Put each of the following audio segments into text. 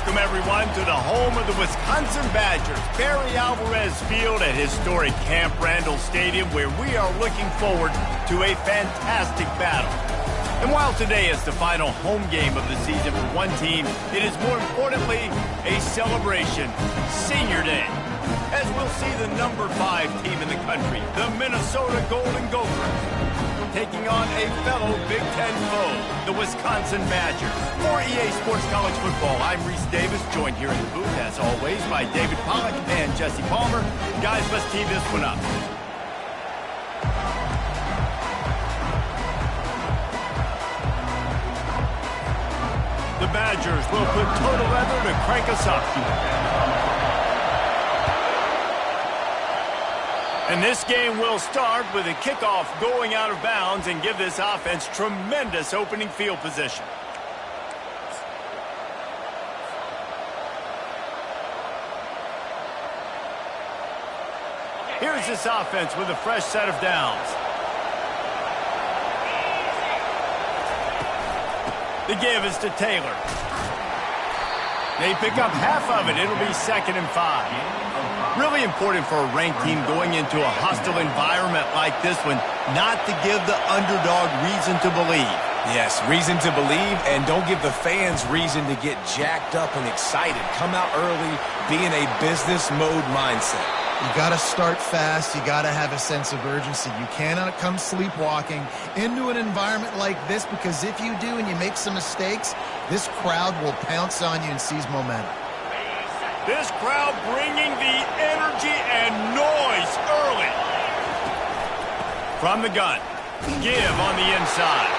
Welcome, everyone, to the home of the Wisconsin Badgers, Barry Alvarez Field at historic Camp Randall Stadium, where we are looking forward to a fantastic battle. And while today is the final home game of the season for one team, it is more importantly a celebration, Senior Day, as we'll see the number 5 team in the country, the Minnesota Golden Gophers, taking on a fellow Big Ten foe, the Wisconsin Badgers. For EA Sports College Football, I'm Reese Davis, joined here in the booth, as always, by David Pollack and Jesse Palmer. Guys, let's tee this one up. The Badgers will put total leather to crank us up. And this game will start with a kickoff going out of bounds and give this offense tremendous opening field position. Here's this offense with a fresh set of downs. The give is to Taylor. They pick up half of it. It'll be 2nd and 5. Really important for a ranked team going into a hostile environment like this one, not to give the underdog reason to believe. Yes, reason to believe, and don't give the fans reason to get jacked up and excited. Come out early, be in a business mode mindset. You got to start fast. You got to have a sense of urgency. You cannot come sleepwalking into an environment like this, because if you do and you make some mistakes, this crowd will pounce on you and seize momentum. This crowd bringing the energy and noise early. From the gun, give on the inside.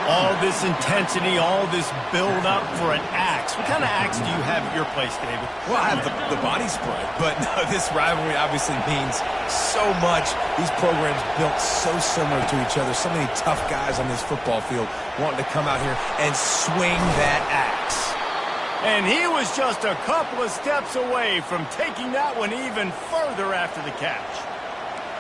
All this intensity, all this build-up for an axe. What kind of axe do you have at your place, David? Well, I have the body spray, but no, this rivalry obviously means so much. These programs built so similar to each other. So many tough guys on this football field wanting to come out here and swing that axe. And he was just a couple of steps away from taking that one even further after the catch.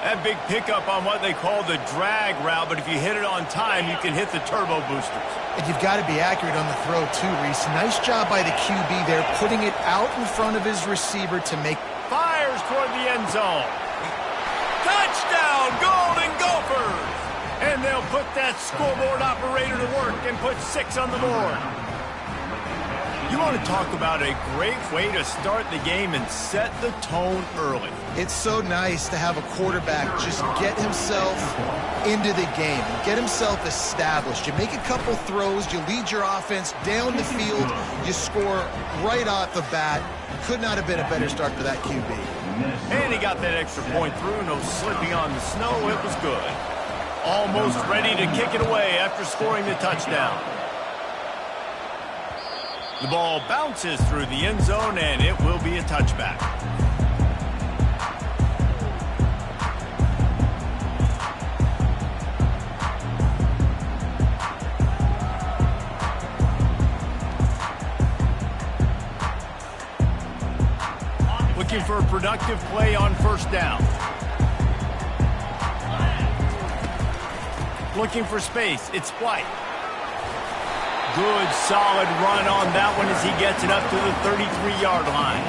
That big pickup on what they call the drag route, but if you hit it on time, you can hit the turbo boosters. And you've got to be accurate on the throw too, Reese. Nice job by the QB there, putting it out in front of his receiver to make... Fires toward the end zone. Touchdown, Golden Gophers! And they'll put that scoreboard operator to work and put 6 on the board. You want to talk about a great way to start the game and set the tone early. It's so nice to have a quarterback just get himself into the game and get himself established. You make a couple throws, you lead your offense down the field, you score right off the bat. Could not have been a better start for that QB. And he got that extra point through, no slipping on the snow. It was good. Almost ready to kick it away after scoring the touchdown. The ball bounces through the end zone, and it will be a touchback. Looking for a productive play on first down. Looking for space. It's White. Good, solid run on that one as he gets it up to the 33-yard line.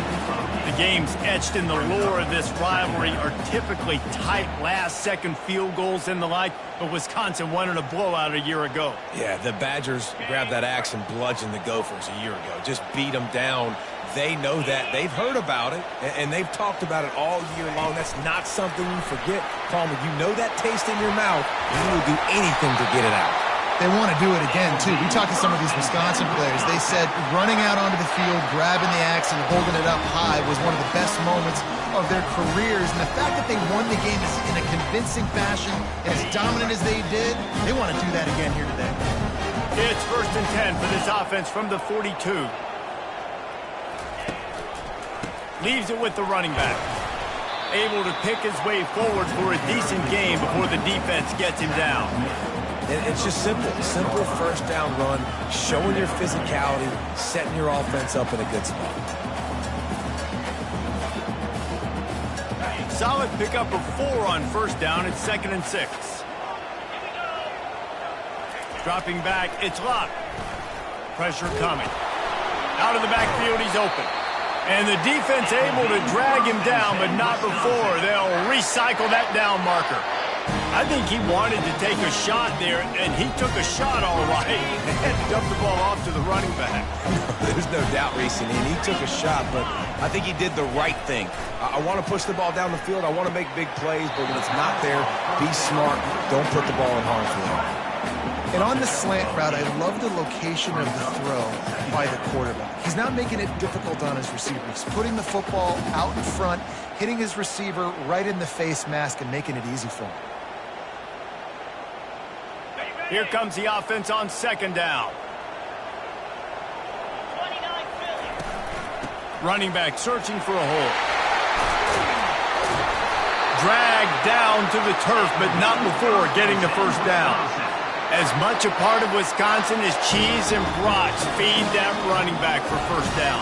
The games etched in the lore of this rivalry are typically tight last-second field goals and the like, but Wisconsin won in a blowout a year ago. Yeah, the Badgers grabbed that axe and bludgeoned the Gophers a year ago. Just beat them down. They know that. They've heard about it, and they've talked about it all year long. That's not something you forget. Palmer, you know that taste in your mouth, and you will do anything to get it out. They want to do it again, too. We talked to some of these Wisconsin players. They said running out onto the field, grabbing the axe, and holding it up high was one of the best moments of their careers. And the fact that they won the game in a convincing fashion, as dominant as they did, they want to do that again here today. It's 1st and 10 for this offense from the 42. Leaves it with the running back. Able to pick his way forward for a decent game before the defense gets him down. It's just simple first down run, showing your physicality, setting your offense up in a good spot. Solid pickup of 4 on first down. It's 2nd and 6. Dropping back, it's Locke. Pressure coming. Out of the backfield, he's open. And the defense able to drag him down, but not before they'll recycle that down marker. I think he wanted to take a shot there, and he took a shot all right and dumped the ball off to the running back. There's no doubt, Reese, and he took a shot, but I think he did the right thing. I want to push the ball down the field. I want to make big plays, but when it's not there, be smart. Don't put the ball in harm's way. And on the slant route, I love the location of the throw by the quarterback. He's not making it difficult on his receiver. He's putting the football out in front, hitting his receiver right in the face mask and making it easy for him. Here comes the offense on second down. Running back searching for a hole. Dragged down to the turf, but not before getting the first down. As much a part of Wisconsin as cheese and brats feed that running back for first down.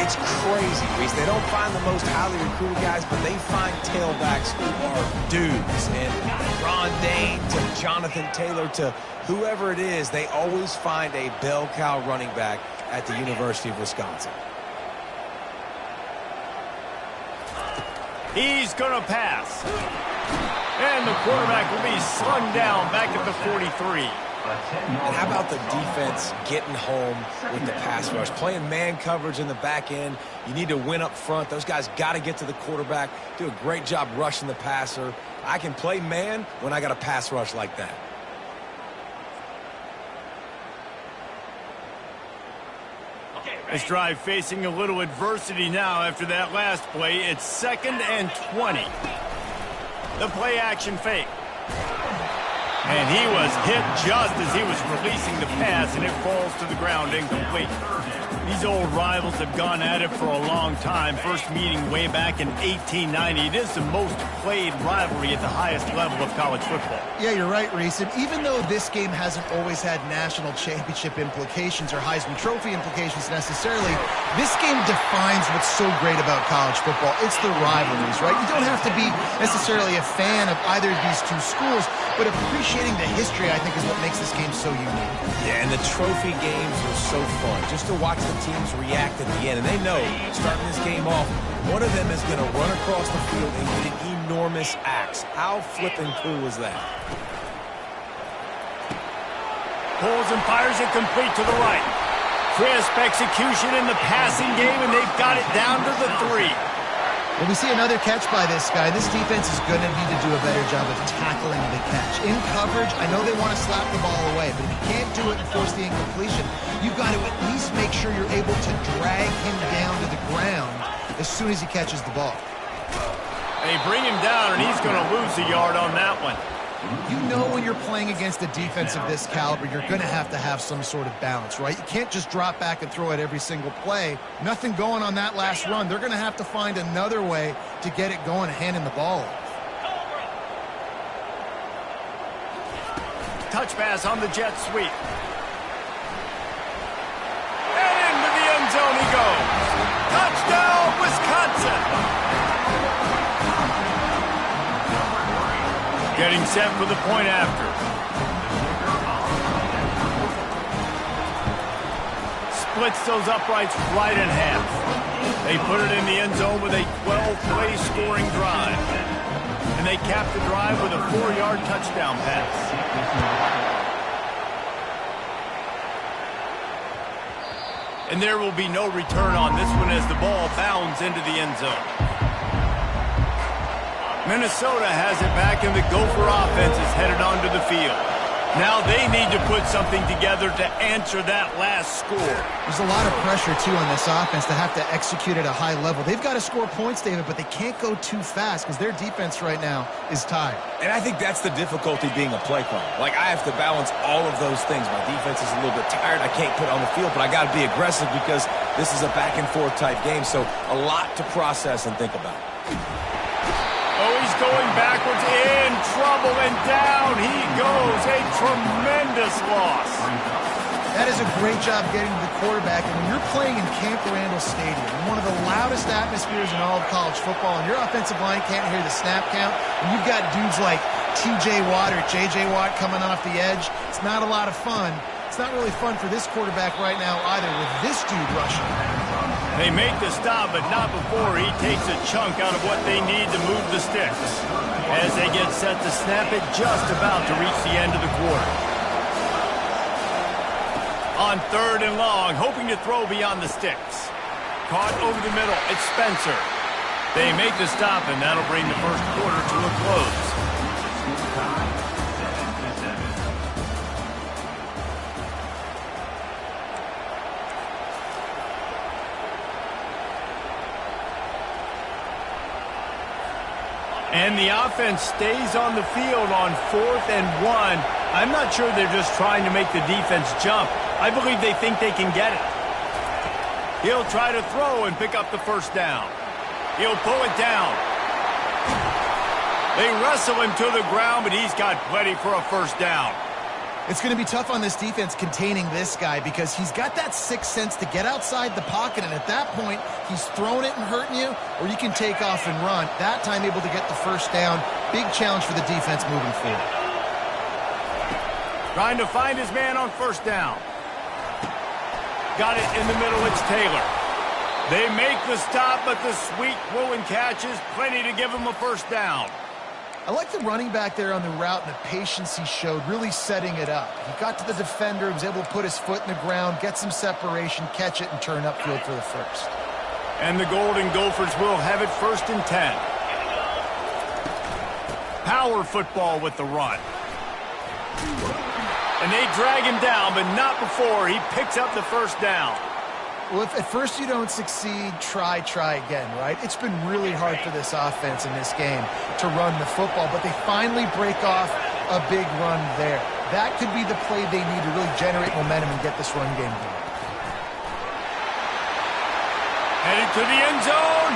It's crazy, Reese. They don't find the most highly recruited guys, but they find tailbacks who are dudes. And Ron Dane to Jonathan Taylor to whoever it is, they always find a bell cow running back at the University of Wisconsin. He's going to pass. And the quarterback will be slung down back at the 43. And how about the defense getting home with the pass rush? Playing man coverage in the back end. You need to win up front. Those guys got to get to the quarterback, do a great job rushing the passer. I can play man when I got a pass rush like that. This drive facing a little adversity now after that last play. It's 2nd and 20. The play action fake. And he was hit just as he was releasing the pass, and it falls to the ground incomplete. These old rivals have gone at it for a long time. First meeting way back in 1890. It is the most played rivalry at the highest level of college football. Yeah, you're right, Reese. And even though this game hasn't always had national championship implications or Heisman Trophy implications necessarily, this game defines what's so great about college football. It's the rivalries, right? You don't have to be necessarily a fan of either of these two schools, but appreciating the history, I think, is what makes this game so unique. Yeah, and the trophy games are so fun. Just to watch the teams react at the end. And they know, starting this game off, one of them is going to run across the field and get an enormous axe. How flippin' cool is that? Pulls and fires it complete to the right. Crisp execution in the passing game, and they've got it down to the 3. When we see another catch by this guy, this defense is going to need to do a better job of tackling the catch. In coverage, I know they want to slap the ball away, but if you can't do it and force the incompletion, you've got to at least make sure you're able to drag him down to the ground as soon as he catches the ball. They bring him down, and he's going to lose a yard on that one. You know when you're playing against a defense of this caliber, you're going to have some sort of balance, right? You can't just drop back and throw it every single play. Nothing going on that last run. They're going to have to find another way to get it going and handing the ball off. Touch pass on the jet sweep. And into the end zone he goes. Touchdown, Wisconsin! Getting set for the point after. Splits those uprights right in half. They put it in the end zone with a 12-play scoring drive. And they cap the drive with a 4-yard touchdown pass. And there will be no return on this one as the ball bounds into the end zone. Minnesota has it back, and the Gopher offense is headed onto the field. Now they need to put something together to answer that last score. There's a lot of pressure, too, on this offense to have to execute at a high level. They've got to score points, David, but they can't go too fast because their defense right now is tired. And I think that's the difficulty being a play caller. Like, I have to balance all of those things. My defense is a little bit tired. I can't put it on the field, but I got to be aggressive because this is a back-and-forth type game. So a lot to process and think about. Oh, he's going backwards, in trouble, and down he goes. A tremendous loss. That is a great job getting to the quarterback. And when you're playing in Camp Randall Stadium, in one of the loudest atmospheres in all of college football, and your offensive line can't hear the snap count, and you've got dudes like T.J. Watt or J.J. Watt coming off the edge, it's not a lot of fun. It's not really fun for this quarterback right now either with this dude rushing. They make the stop, but not before he takes a chunk out of what they need to move the sticks. As they get set to snap it, just about to reach the end of the quarter. On 3rd and long, hoping to throw beyond the sticks. Caught over the middle, it's Spencer. They make the stop, and that'll bring the first quarter to a close. And the offense stays on the field on 4th and 1. I'm not sure they're just trying to make the defense jump. I believe they think they can get it. He'll try to throw and pick up the first down. He'll pull it down. They wrestle him to the ground, but he's got plenty for a first down. It's going to be tough on this defense containing this guy because he's got that sixth sense to get outside the pocket, and at that point, he's throwing it and hurting you, or you can take off and run. That time able to get the first down. Big challenge for the defense moving forward. Trying to find his man on first down. Got it in the middle, it's Taylor. They make the stop, but the sweet throw and catch is plenty to give him a first down. I like the running back there on the route and the patience he showed, really setting it up. He got to the defender, was able to put his foot in the ground, get some separation, catch it, and turn upfield for the first. And the Golden Gophers will have it 1st and 10. Power football with the run. And they drag him down, but not before he picks up the first down. Well, if at first you don't succeed, try again, right? It's been really hard for this offense in this game to run the football, but they finally break off a big run there. That could be the play they need to really generate momentum and get this run game going. Headed to the end zone.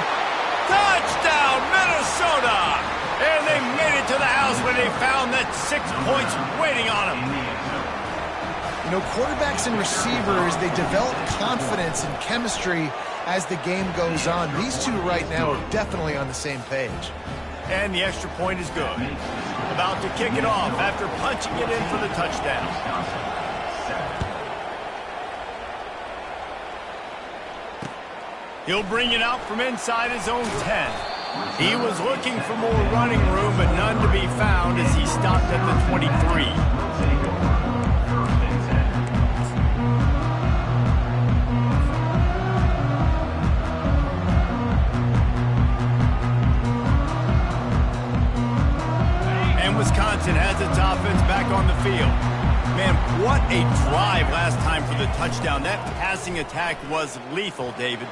Touchdown, Minnesota! And they made it to the house when they found that 6 points waiting on them. You know, quarterbacks and receivers, they develop confidence and chemistry as the game goes on. These two right now are definitely on the same page. And the extra point is good. About to kick it off after punching it in for the touchdown. He'll bring it out from inside his own 10. He was looking for more running room, but none to be found as he stopped at the 23. Wisconsin has its offense back on the field. Man, what a drive last time for the touchdown. That passing attack was lethal, David.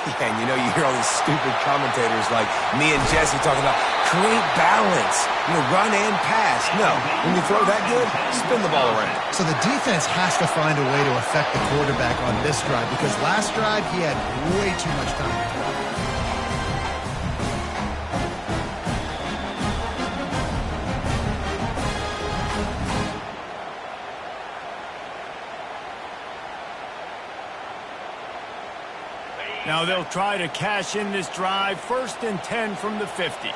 Yeah, and you know, you hear all these stupid commentators like me and Jesse talking about create balance, you know, run and pass. No, when you throw that good, spin the ball around. So the defense has to find a way to affect the quarterback on this drive because last drive he had way too much time to throw. Now they'll try to cash in this drive. 1st and 10 from the 50.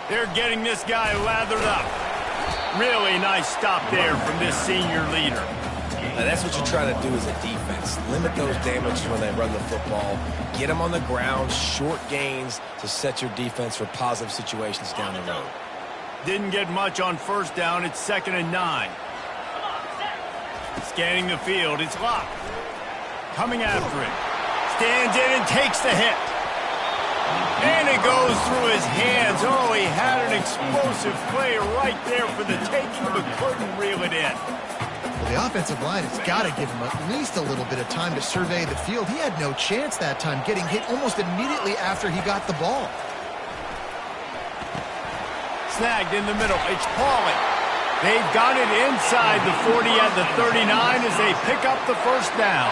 They're getting this guy lathered up. Really nice stop there from this senior leader. Now that's what you're trying to do as a defense. Limit those damages when they run the football. Get them on the ground, short gains to set your defense for positive situations down the road. Didn't get much on first down. It's 2nd and 9. Scanning the field. It's Locke. Coming after it. Stands in and takes the hit. And it goes through his hands. Oh, he had an explosive play right there for the taking, but couldn't reel it in. Well, the offensive line has got to give him at least a little bit of time to survey the field. He had no chance that time, getting hit almost immediately after he got the ball. Snagged in the middle. It's Pauly. They've got it inside the 40 at the 39 as they pick up the first down.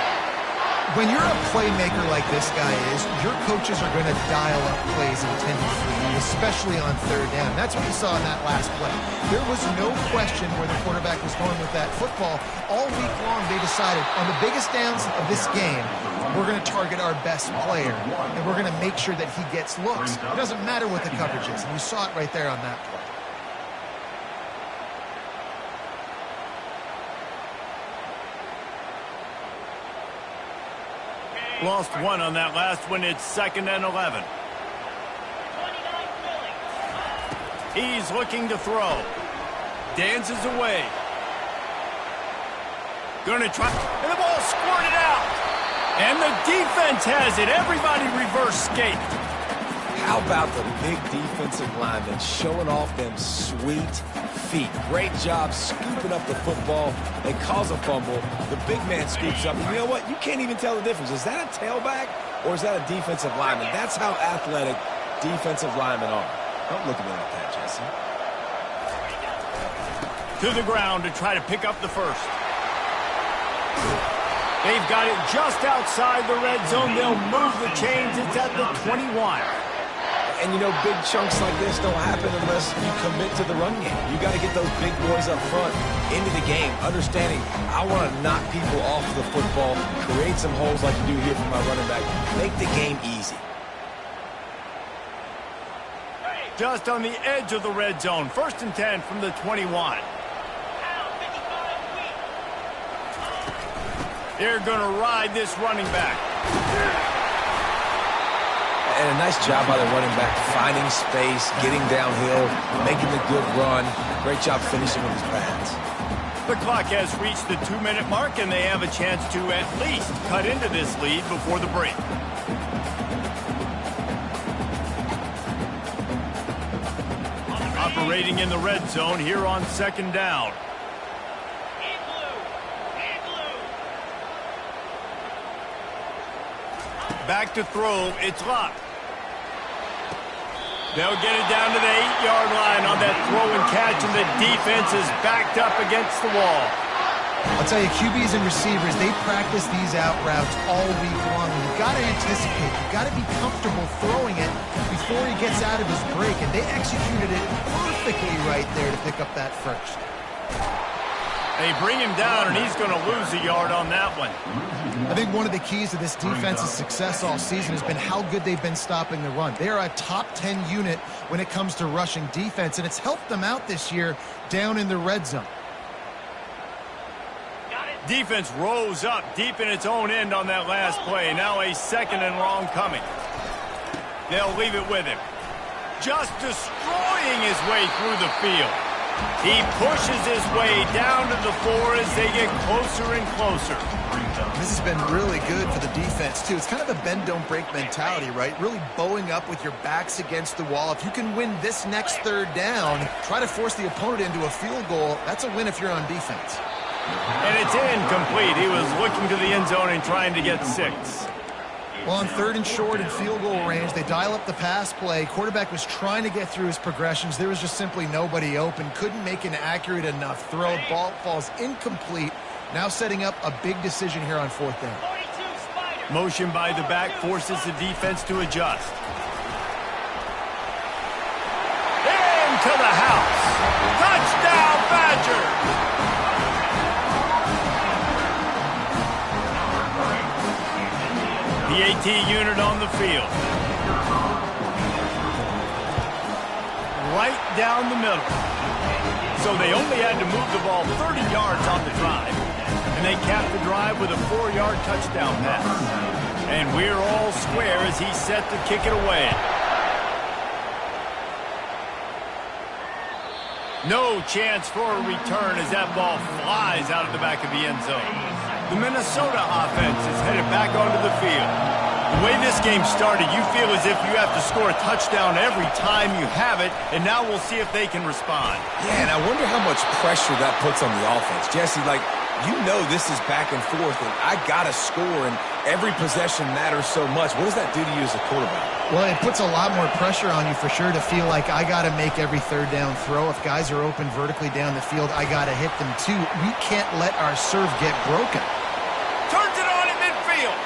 When you're a playmaker like this guy is, your coaches are going to dial up plays intended for you, especially on 3rd down. That's what you saw in that last play. There was no question where the quarterback was going with that football. All week long, they decided on the biggest downs of this game, we're going to target our best player, and we're going to make sure that he gets looks. It doesn't matter what the coverage is, and you saw it right there on that play. Lost one on that last one. It's 2nd and 11. He's looking to throw. Dances away. Gonna try. And the ball squirted out. And the defense has it. Everybody reverse skate. How about the big defensive lineman showing off them sweet feet? Great job scooping up the football. They cause a fumble. The big man scoops up. And you know what? You can't even tell the difference. Is that a tailback or is that a defensive lineman? That's how athletic defensive linemen are. Don't look at me like that, Jesse. To the ground to try to pick up the first. They've got it just outside the red zone. They'll move the chains. It's at the 21. And, you know, big chunks like this don't happen unless you commit to the run game. You got to get those big boys up front into the game, understanding I want to knock people off the football, create some holes like you do here for my running back, make the game easy. Just on the edge of the red zone. 1st and 10 from the 21. They're going to ride this running back. And a nice job by the running back, finding space, getting downhill, making the good run. Great job finishing with his pads. The clock has reached the 2-minute mark, and they have a chance to at least cut into this lead before the break. Operating in the red zone here on 2nd down. Back to throw. It's Locke. They'll get it down to the 8-yard line on that throw and catch, and the defense is backed up against the wall. I'll tell you, QBs and receivers, they practice these out routes all week long. You've got to anticipate. You've got to be comfortable throwing it before he gets out of his break, and they executed it perfectly right there to pick up that first. They bring him down, and he's going to lose a yard on that one. I think one of the keys to this defense's success all season has been how good they've been stopping the run. They are a top 10 unit when it comes to rushing defense, and it's helped them out this year down in the red zone. Defense rose up deep in its own end on that last play. Now a 2nd and long coming. They'll leave it with him. Just destroying his way through the field. He pushes his way down to the 4 as they get closer and closer. This has been really good for the defense, too. It's kind of a bend-don't-break mentality, right? Really bowing up with your backs against the wall. If you can win this next 3rd down, try to force the opponent into a field goal. That's a win if you're on defense. And it's incomplete. He was looking to the end zone and trying to get 6. Well, on 3rd and short in field goal range, they dial up the pass play. Quarterback was trying to get through his progressions. There was just simply nobody open. Couldn't make an accurate enough throw. Ball falls incomplete. Now setting up a big decision here on 4th down. Motion by the back forces the defense to adjust. Into the house. Touchdown, Badger! The AT unit on the field. Right down the middle. So they only had to move the ball 30 yards on the drive. And they capped the drive with a 4-yard touchdown pass. And we're all square as he's set to kick it away. No chance for a return as that ball flies out of the back of the end zone. The Minnesota offense is headed back onto the field. The way this game started, you feel as if you have to score a touchdown every time you have it, and now we'll see if they can respond. Yeah, and I wonder how much pressure that puts on the offense. Jesse, like, you know this is back and forth, and I got to score, and every possession matters so much. What does that do to you as a quarterback? Well, it puts a lot more pressure on you for sure to feel like I got to make every 3rd down throw. If guys are open vertically down the field, I got to hit them too. We can't let our serve get broken. Turns it on in midfield.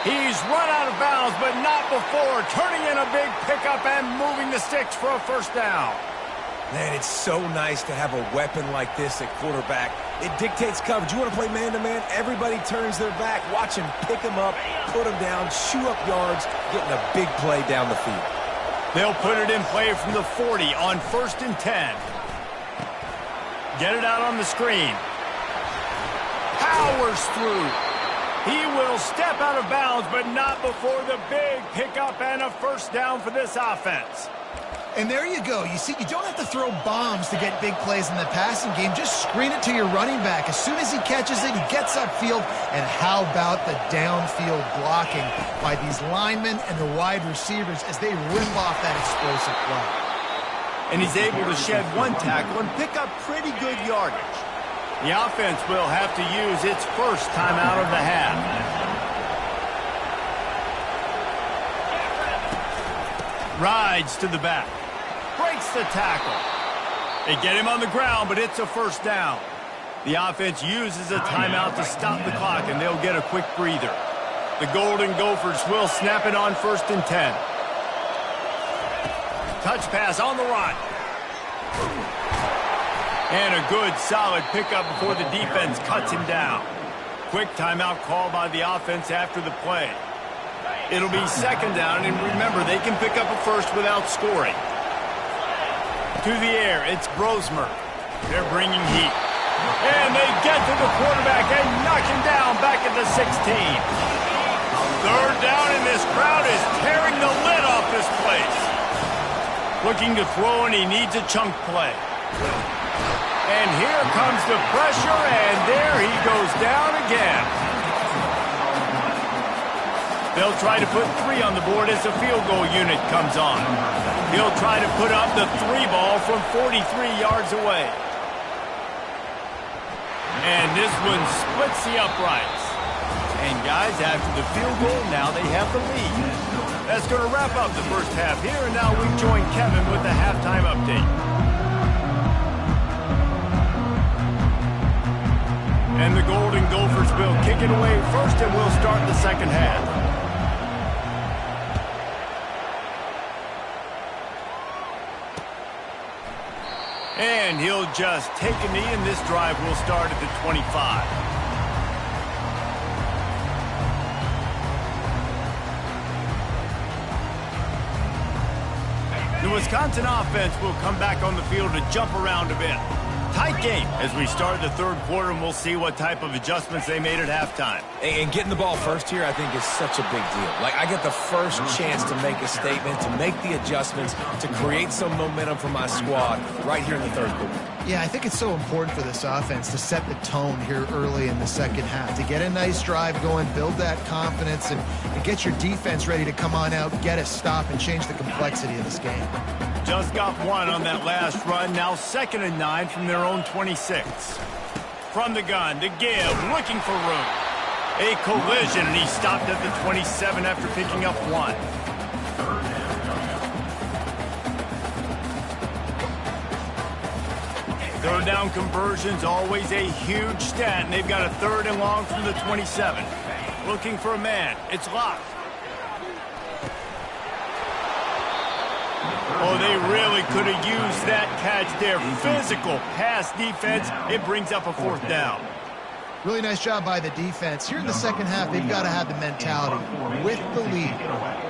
He's run out of bounds, but not before. Turning in a big pickup and moving the sticks for a 1st down. Man, it's so nice to have a weapon like this at quarterback. It dictates coverage. You want to play man-to-man? Everybody turns their back. Watch him pick him up, put him down, chew up yards, getting a big play down the field. They'll put it in play from the 40 on 1st and 10. Get it out on the screen. Powers through. He will step out of bounds, but not before the big pickup and a first down for this offense. And there you go. You see, you don't have to throw bombs to get big plays in the passing game. Just screen it to your running back. As soon as he catches it, he gets upfield. And how about the downfield blocking by these linemen and the wide receivers as they rim off that explosive play. And he's able to shed one tackle and pick up pretty good yardage. The offense will have to use its first timeout of the half. Rides to the back. Breaks the tackle. They get him on the ground, but it's a first down. The offense uses a timeout to stop the clock, and they'll get a quick breather. The Golden Gophers will snap it on 1st and 10. Touch pass on the run. And a good, solid pickup before the defense cuts him down. Quick timeout called by the offense after the play. It'll be 2nd down, and remember, they can pick up a first without scoring. To the air, it's Brosmer. They're bringing heat. And they get to the quarterback and knock him down back at the 16. 3rd down, and this crowd is tearing the lid off this place. Looking to throw, and he needs a chunk play. And here comes the pressure, and there he goes down again. They'll try to put 3 on the board as the field goal unit comes on. He'll try to put up the 3 ball from 43 yards away. And this one splits the uprights. And guys, after the field goal, now they have the lead. That's going to wrap up the first half here, and now we join Kevin with the halftime update. And the Golden Gophers will kick it away first, and we'll start the second half. And he'll just take a knee, and this drive will start at the 25. The Wisconsin offense will come back on the field to jump around a bit. Tight game as we start the 3rd quarter, and we'll see what type of adjustments they made at halftime. And getting the ball first here, I think, is such a big deal. Like, I get the first chance to make a statement, to make the adjustments, to create some momentum for my squad right here in the 3rd quarter. Yeah, I think it's so important for this offense to set the tone here early in the second half, to get a nice drive going, build that confidence, and get your defense ready to come on out, get a stop, and change the complexity of this game. Just got 1 on that last run. Now 2nd and 9 from their own 26. From the gun to give, looking for room. A collision, and he stopped at the 27 after picking up 1. Third down conversions, always a huge stat, and they've got a 3rd and long from the 27. Looking for a man. It's locked. Oh, they really could have used that catch there. Physical pass defense. It brings up a 4th down. Really nice job by the defense. Here in the second half, they've got to have the mentality with the lead.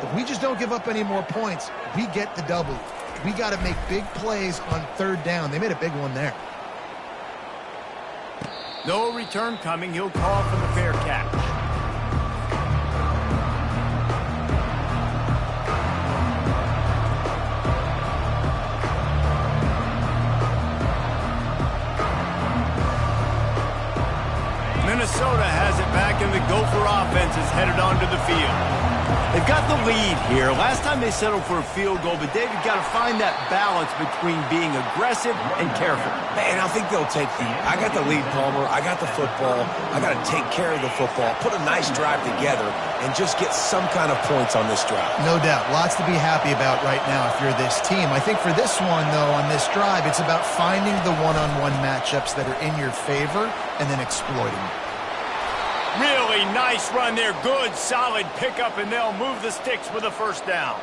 If we just don't give up any more points, we get the W. We got to make big plays on 3rd down. They made a big one there. No return coming. He'll call for the fair catch. Minnesota has it back, and the Gopher offense is headed onto the field. They've got the lead here. Last time they settled for a field goal, but they've got to find that balance between being aggressive and careful. Man, I think they'll take the... I got the lead, Palmer. I got the football. I got to take care of the football, put a nice drive together, and just get some kind of points on this drive. No doubt. Lots to be happy about right now if you're this team. I think for this one, though, on this drive, it's about finding the one-on-one matchups that are in your favor and then exploiting them. Really nice run there. Good, solid pickup, and they'll move the sticks with a 1st down.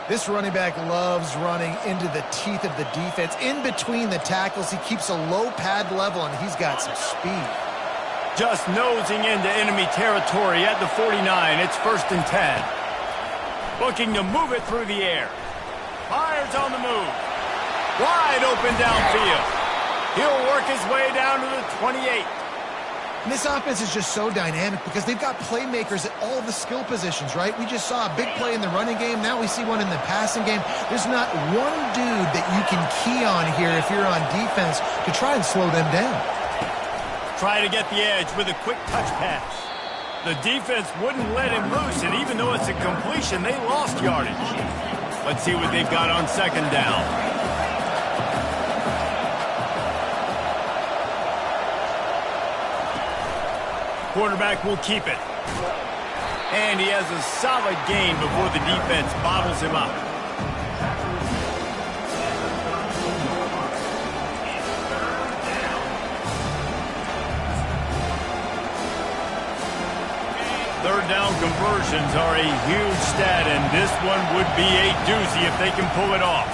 This running back loves running into the teeth of the defense. In between the tackles, he keeps a low pad level, and he's got some speed. Just nosing into enemy territory at the 49. It's 1st and 10. Looking to move it through the air. Fires on the move. Wide open downfield. He'll work his way down to the 28. And this offense is just so dynamic because they've got playmakers at all the skill positions, right? We just saw a big play in the running game. Now we see one in the passing game. There's not one dude that you can key on here if you're on defense to try and slow them down. Try to get the edge with a quick touch pass. The defense wouldn't let him loose, and even though it's a completion, they lost yardage. Let's see what they've got on second down. Quarterback will keep it. And he has a solid gain before the defense bottles him up. Third down conversions are a huge stat, and this one would be a doozy if they can pull it off.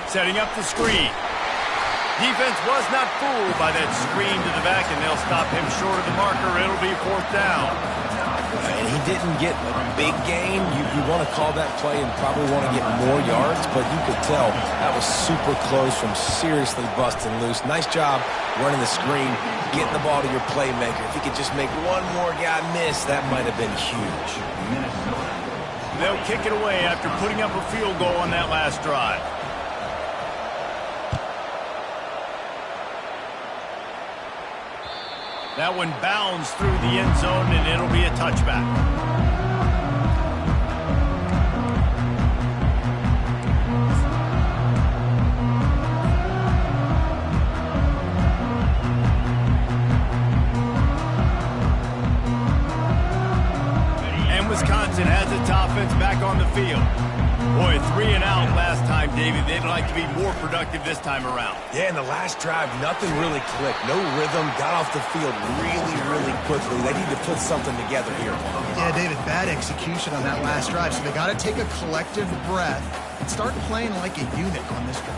Setting up the screen. Defense was not fooled by that screen to the back, and they'll stop him short of the marker. It'll be fourth down. And he didn't get a big gain. You want to call that play and probably want to get more yards, but you could tell that was super close from seriously busting loose. Nice job running the screen, getting the ball to your playmaker. If he could just make one more guy miss, that might have been huge. They'll kick it away after putting up a field goal on that last drive. That one bounds through the end zone, and it'll be a touchback. And Wisconsin has its offense back on the field. Boy, 3 and out last time, David. They'd like to be more productive this time around. Yeah, in the last drive, nothing really clicked. No rhythm, got off the field really quickly. They need to put something together here. Yeah, David, bad execution on that last drive. So they got to take a collective breath and start playing like a unit on this drive.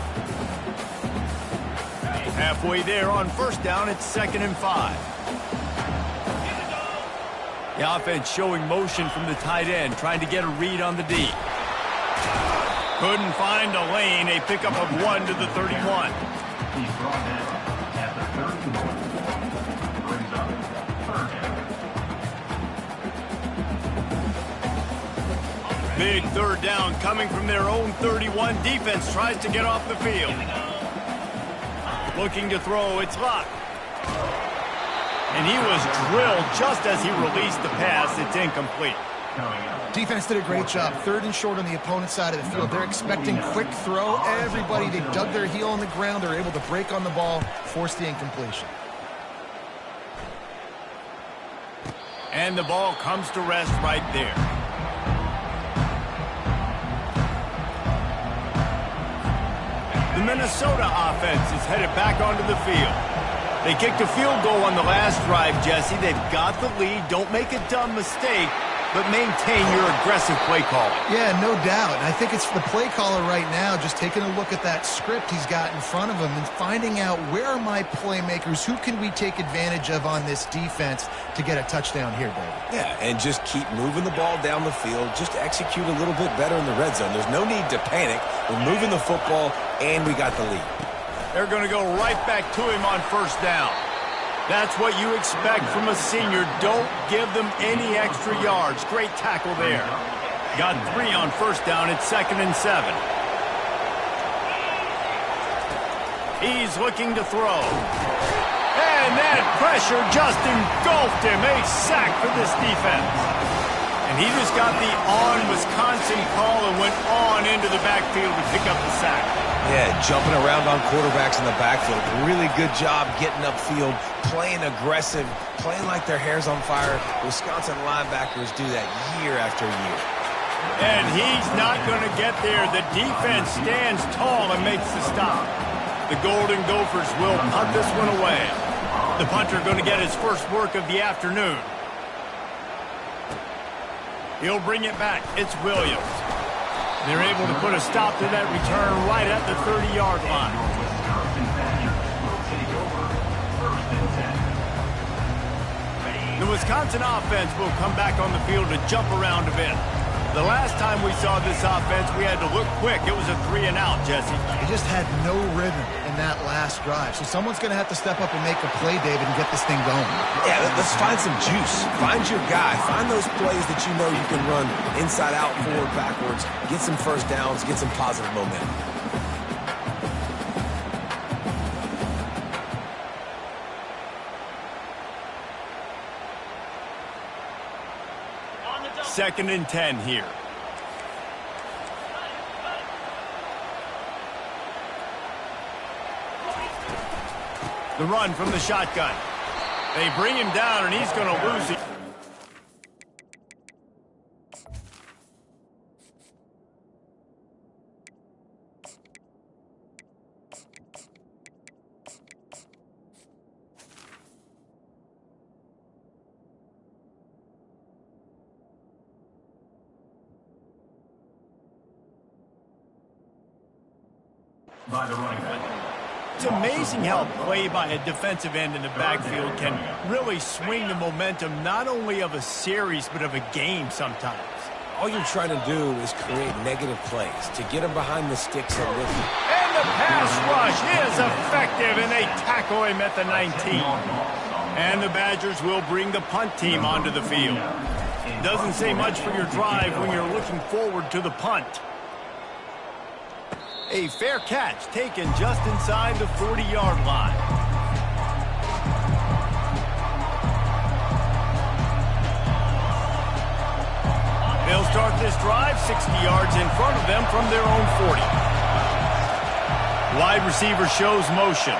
Halfway there on first down, it's 2nd and 5. The offense showing motion from the tight end, trying to get a read on the D. Couldn't find a lane. A pickup of 1 to the 31. Big third down coming from their own 31. Defense tries to get off the field. Looking to throw, it's Luck. And he was drilled just as he released the pass. It's incomplete. Defense did a great job. 3rd and short on the opponent's side of the field. They're expecting quick throw. Everybody, they dug their heel on the ground. They're able to break on the ball, force the incompletion. And the ball comes to rest right there. The Minnesota offense is headed back onto the field. They kicked a field goal on the last drive, Jesse. They've got the lead. Don't make a dumb mistake, but maintain your aggressive play calling. Yeah, no doubt. And I think it's the play caller right now just taking a look at that script he's got in front of him and finding out where are my playmakers, who can we take advantage of on this defense to get a touchdown here, David. Yeah, and just keep moving the ball down the field. Just execute a little bit better in the red zone. There's no need to panic. We're moving the football, and we got the lead. They're going to go right back to him on first down. That's what you expect from a senior. Don't give them any extra yards. Great tackle there. Got 3 on first down. It's 2nd and 7. He's looking to throw. And that pressure just engulfed him. A sack for this defense. And he just got the on-Wisconsin call and went on into the backfield to pick up the sack. Yeah, jumping around on quarterbacks in the backfield. Really good job getting upfield, playing aggressive, playing like their hair's on fire. Wisconsin linebackers do that year after year. And he's not going to get there. The defense stands tall and makes the stop. The Golden Gophers will punt this one away. The punter going to get his first work of the afternoon. He'll bring it back. It's Williams. They're able to put a stop to that return right at the 30-yard line. The Wisconsin offense will come back on the field to jump around a bit. The last time we saw this offense, we had to look quick. It was a 3-and-out, Jesse. They just had no rhythm in that last drive. So someone's going to have to step up and make a play, David, and get this thing going. Yeah, let's find some juice. Find your guy. Find those plays that you know you can run inside out, forward, backwards. Get some first downs. Get some positive momentum. Second and 10 here. The run from the shotgun. They bring him down, and he's going to lose it. By the running back. It's amazing how play by a defensive end in the backfield can really swing the momentum not only of a series but of a game sometimes. All you're trying to do is create negative plays to get them behind the sticks and lift them. And the pass rush is effective, and they tackle him at the 19. And the Badgers will bring the punt team onto the field. Doesn't say much for your drive when you're looking forward to the punt. A fair catch taken just inside the 40-yard line. They'll start this drive 60 yards in front of them from their own 40. Wide receiver shows motion.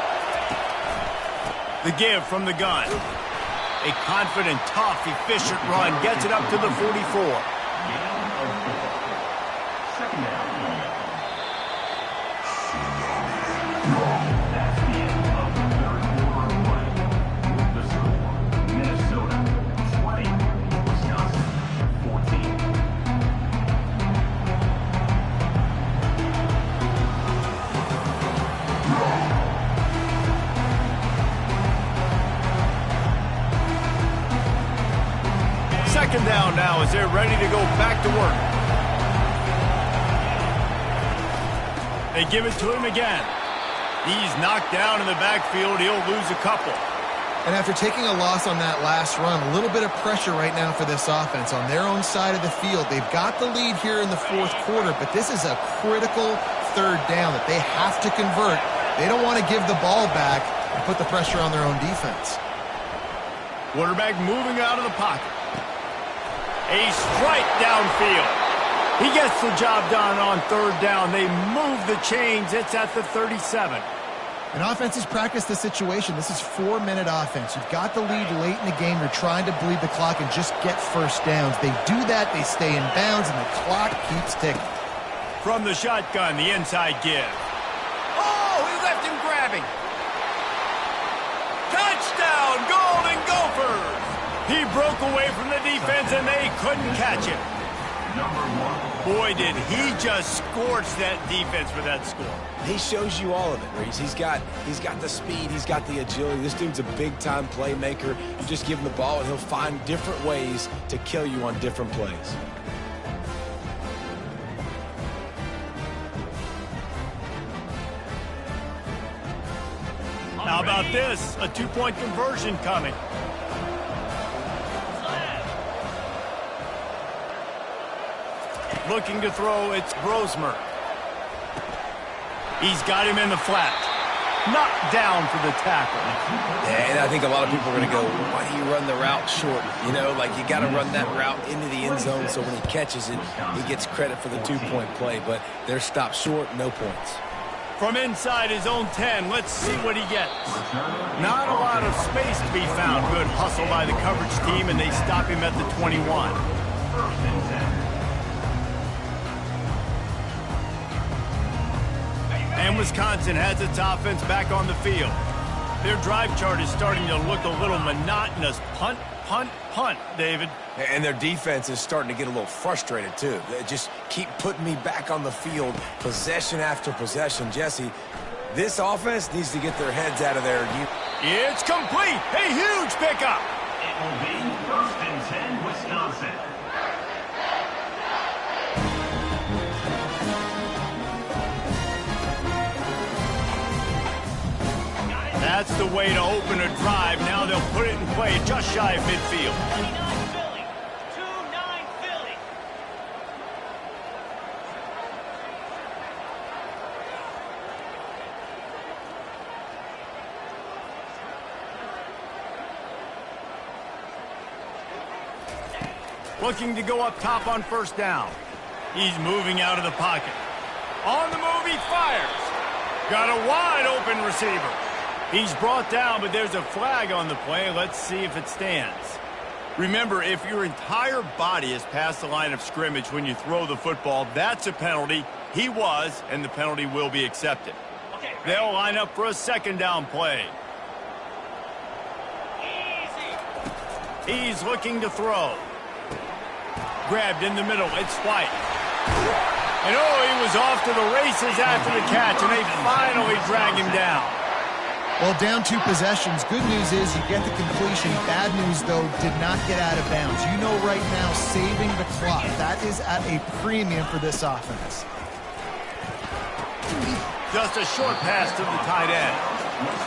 The give from the gun. A confident, tough, efficient run gets it up to the 44. Second down. Second down now as they're ready to go back to work. They give it to him again. He's knocked down in the backfield. He'll lose a couple. And after taking a loss on that last run, a little bit of pressure right now for this offense on their own side of the field. They've got the lead here in the fourth quarter, but this is a critical third down that they have to convert. They don't want to give the ball back and put the pressure on their own defense. Quarterback moving out of the pocket. A strike downfield. He gets the job done on third down. They move the chains. It's at the 37. And offenses practice the situation. This is 4-minute offense. You've got the lead late in the game. You're trying to bleed the clock and just get first downs. They do that. They stay in bounds, and the clock keeps ticking. From the shotgun, the inside give. Oh, he left him grabbing. Touchdown, Golden Gophers. He broke away from the defense, and they couldn't catch him. Boy, did he just scorch that defense for that score. He shows you all of it, Reese. He's got the speed, he's got the agility. This dude's a big-time playmaker. You just give him the ball, and he'll find different ways to kill you on different plays. How about this? A two-point conversion coming. Looking to throw, it's Brosmer. He's got him in the flat. Knocked down for the tackle. Yeah, and I think a lot of people are going to go, why do you run the route short? You know, like you got to run that route into the end zone so when he catches it, he gets credit for the two-point play. But they're stopped short, no points. From inside his own 10, let's see what he gets. Not a lot of space to be found. Good hustle by the coverage team, and they stop him at the 21. And Wisconsin has its offense back on the field. Their drive chart is starting to look a little monotonous. Punt, punt, punt, David. And their defense is starting to get a little frustrated, too. They just keep putting me back on the field, possession after possession. Jesse, this offense needs to get their heads out of there. It's complete. A huge pickup. It will be 1st and 10, Wisconsin. That's the way to open a drive. Now they'll put it in play just shy of midfield. 29 Philly. 2-9 Philly. Looking to go up top on first down. He's moving out of the pocket. On the move, he fires. Got a wide open receiver. He's brought down, but there's a flag on the play. Let's see if it stands. Remember, if your entire body is past the line of scrimmage when you throw the football, that's a penalty. He was, and the penalty will be accepted. Okay, They'll line up for a second down play. easy. He's looking to throw. Grabbed in the middle. It's White. And he was off to the races after the catch, and they finally drag him down. Well, down 2 possessions. Good news is you get the completion. Bad news, though, did not get out of bounds. You know right now, saving the clock. That is at a premium for this offense. Just a short pass to the tight end.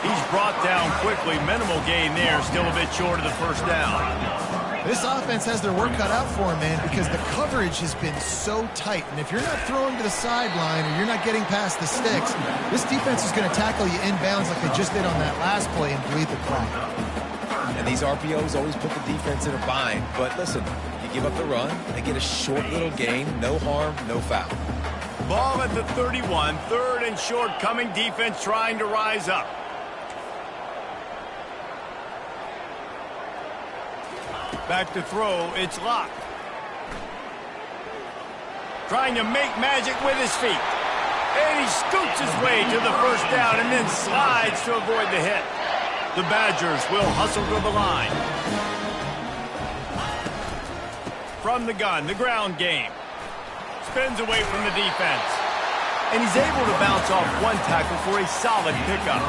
He's brought down quickly. Minimal gain there. Still a bit short of the first down. This offense has their work cut out for them, man, because the coverage has been so tight. And if you're not throwing to the sideline or you're not getting past the sticks, this defense is going to tackle you inbounds like they just did on that last play and bleed the clock. And these RPOs always put the defense in a bind. But listen, you give up the run, they get a short little gain, no harm, no foul. Ball at the 31, third and short, coming defense trying to rise up. Back to throw, it's Locke. Trying to make magic with his feet. And he scoots his way to the first down and then slides to avoid the hit. The Badgers will hustle to the line. From the gun, the ground game. Spins away from the defense. And he's able to bounce off one tackle for a solid pickup.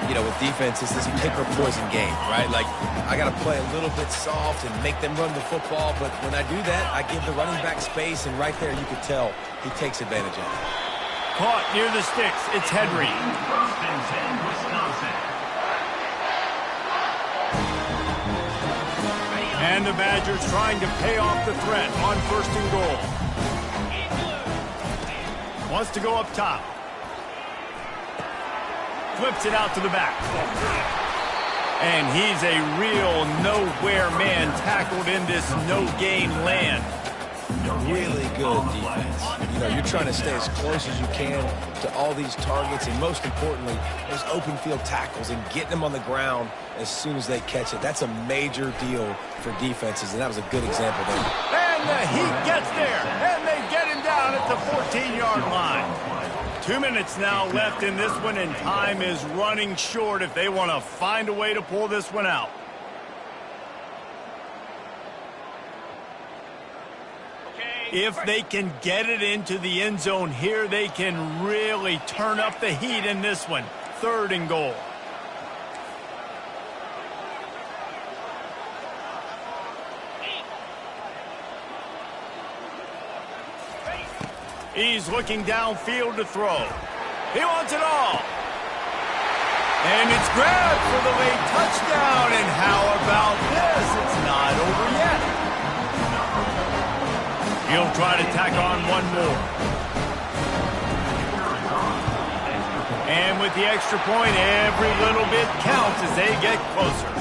You know, with defense, it's this pick or poison game, right? Like, I got to play a little bit soft and make them run the football, but when I do that, I give the running back space, and right there you could tell he takes advantage of it. Caught near the sticks. It's Henry. First and 10, Wisconsin. And the Badgers trying to pay off the threat on first and goal. Wants to go up top. Flips it out to the back. And he's a real nowhere man tackled in this no-gain land. Really good defense. You know, you're trying to stay as close as you can to all these targets, and most importantly, those open field tackles and getting them on the ground as soon as they catch it. That's a major deal for defenses, and that was a good example there. And the Heat gets there, and they get him down at the 14-yard line. 2 minutes now left in this one, and time is running short if they want to find a way to pull this one out. If they can get it into the end zone here, they can really turn up the heat in this one. Third and goal. He's looking downfield to throw. He wants it all. And it's grabbed for the late touchdown. And how about this? It's not over yet. He'll try to tack on one more. And with the extra point, every little bit counts as they get closer.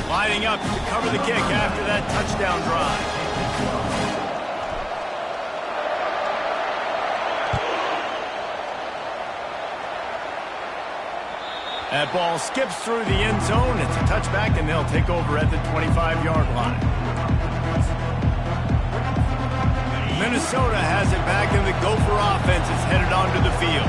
Lining up to cover the kick after that touchdown drive. That ball skips through the end zone. It's a touchback, and they'll take over at the 25-yard line. Minnesota has it back, and the Gopher offense is headed onto the field.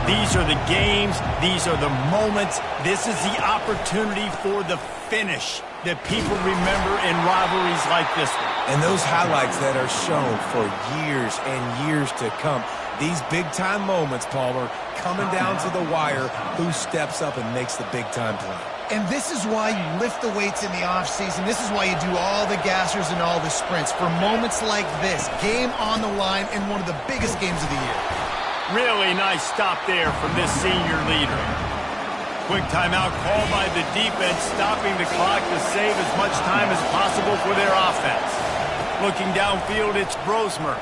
These are the games. These are the moments. This is the opportunity for the finish that people remember in rivalries like this one. And those highlights that are shown for years and years to come, These big-time moments, Palmer, coming down to the wire, who steps up and makes the big-time play. And this is why you lift the weights in the offseason. This is why you do all the gassers and all the sprints. For moments like this, game on the line in one of the biggest games of the year. Really nice stop there from this senior leader. Quick timeout called by the defense, stopping the clock to save as much time as possible for their offense. Looking downfield, it's Brosmer.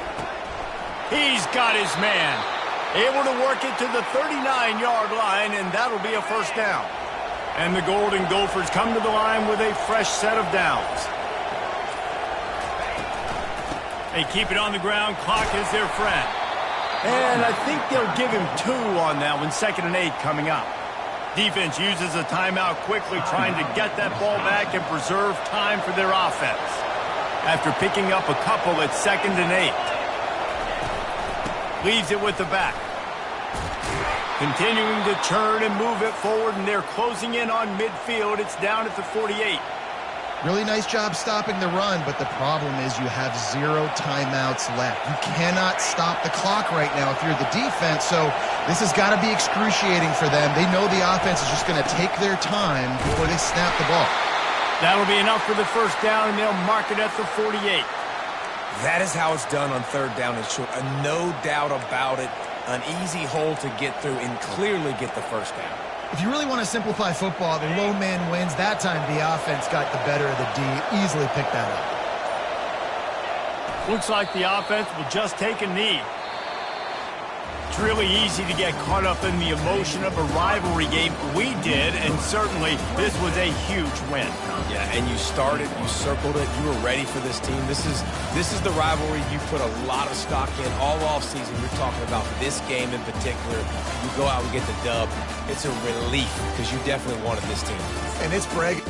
He's got his man. Able to work it to the 39-yard line, and that'll be a first down. And the Golden Gophers come to the line with a fresh set of downs. They keep it on the ground. Clock is their friend. And I think they'll give him 2 on that one. 2nd and 8 coming up. Defense uses a timeout quickly, trying to get that ball back and preserve time for their offense. After picking up a couple at 2nd and 8. Leaves it with the back. Continuing to turn and move it forward, and they're closing in on midfield. It's down at the 48. Really nice job stopping the run, but the problem is you have 0 timeouts left. You cannot stop the clock right now if you're the defense, so this has got to be excruciating for them. They know the offense is just going to take their time before they snap the ball. That'll be enough for the first down, and they'll mark it at the 48. That is how it's done on 3rd down and short. No doubt about it. An easy hole to get through and clearly get the first down. If you really want to simplify football, the low man wins. That time the offense got the better of the D. Easily picked that up. Looks like the offense will just take a knee. It's really easy to get caught up in the emotion of a rivalry game. We did, and certainly this was a huge win. Yeah, and you started, you circled it, you were ready for this team. This is the rivalry you put a lot of stock in all offseason. You're talking about this game in particular. You go out and get the dub. It's a relief because you definitely wanted this team. And it's bragging.